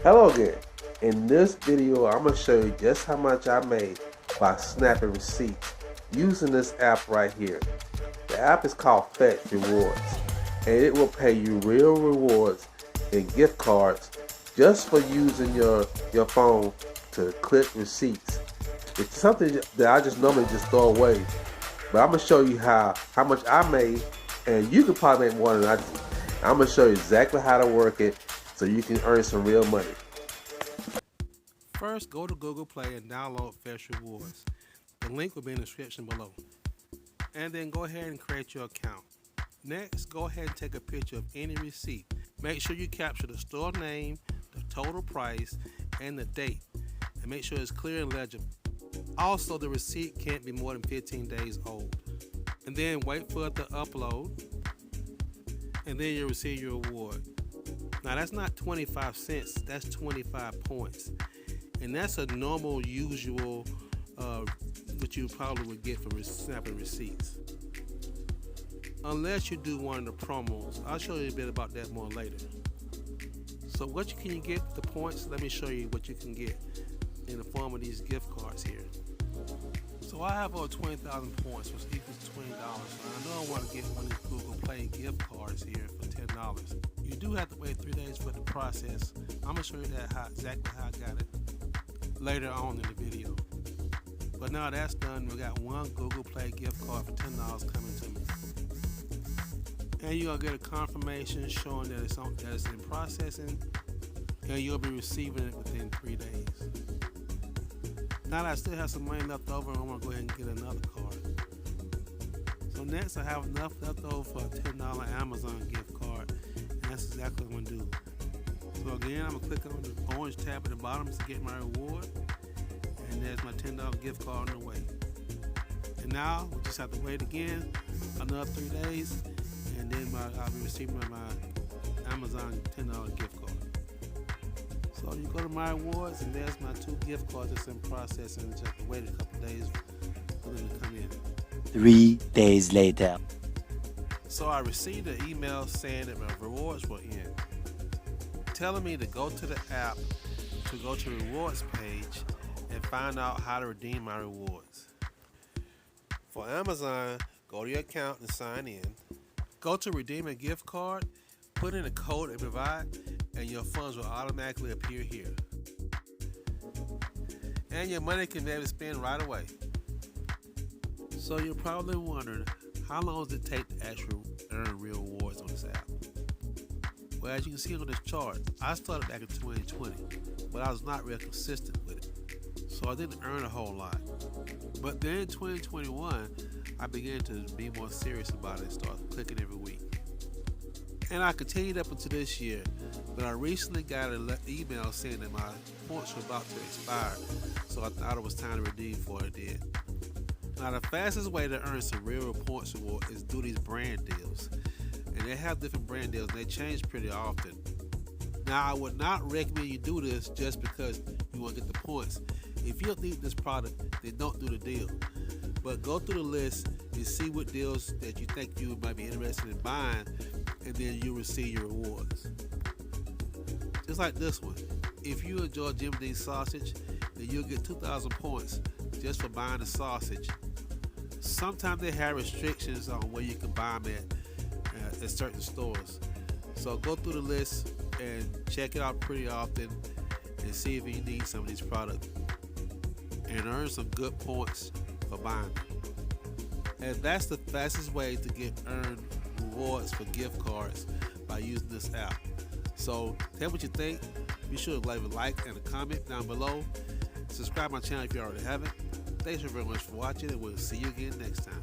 Hello again. In this video, I'm going to show you just how much I made by snapping receipts using this app right here. The app is called Fetch Rewards, and it will pay you real rewards and gift cards just for using your phone to click receipts. It's something that I just normally just throw away, but I'm going to show you how much I made, and you can probably make more than I do. I'm going to show you exactly how to work it so you can earn some real money. First, go to Google Play and download Fetch Rewards. The link will be in the description below. And then go ahead and create your account. Next, go ahead and take a picture of any receipt. Make sure you capture the store name, the total price, and the date. And make sure it's clear and legible. Also, the receipt can't be more than 15 days old. And then wait for it to upload. And then you'll receive your reward. Now that's not 25 cents, that's 25 points. And that's a normal, usual, what you probably would get for snapping receipts. Unless you do one of the promos. I'll show you a bit about that more later. So what can you get with the points? Let me show you what you can get in the form of these gift cards here. So I have over 20,000 points, which equals $20. So I know I want to get one of these Google Play gift cards here for $10. You do have to wait 3 days for the process. I'm going to show you exactly how I got it later on in the video. But now that's done, we got one Google Play gift card for $10 coming to me. And you're going to get a confirmation showing that it's in processing, and you'll be receiving it within 3 days. Now that I still have some money left over, I'm going to go ahead and get another card. So next I have enough left over for a $10 Amazon gift card, and that's exactly what I'm going to do. So again, I'm going to click on the orange tab at the bottom to get my reward, and there's my $10 gift card on the way. And now we just have to wait again another 3 days, and then I'll be receiving my Amazon $10 gift card. So you go to my rewards, and there's my 2 gift cards that's in process, and just have to wait a couple days for them to come in. 3 days later. So I received an email saying that my rewards were in, telling me to go to the app, to go to the rewards page and find out how to redeem my rewards. For Amazon, go to your account and sign in. Go to redeem a gift card, put in the code they provide, and your funds will automatically appear here. And your money can be able to spend right away. So you're probably wondering, how long does it take to actually earn real rewards on this app? Well, as you can see on this chart, I started back in 2020, but I was not real consistent with it. So I didn't earn a whole lot. But then in 2021, I began to be more serious about it and start clicking every week. And I continued up until this year, but I recently got an email saying that my points were about to expire, so I thought it was time to redeem for it did. Now the fastest way to earn some real points reward is through these brand deals. And they have different brand deals and they change pretty often. Now I would not recommend you do this just because you want to get the points. If you don't need this product, then don't do the deal. But go through the list and see what deals that you think you might be interested in buying, and then you'll receive your rewards. Just like this one. If you enjoy Jim Dean sausage, then you'll get 2,000 points just for buying the sausage. Sometimes they have restrictions on where you can buy them at certain stores. So go through the list and check it out pretty often and see if you need some of these products and earn some good points for buying them. And that's the fastest way to earn rewards for gift cards by using this app. So tell me what you think. Be sure to leave a like and a comment down below. Subscribe to my channel if you already haven't. Thanks very much for watching, and we'll see you again next time.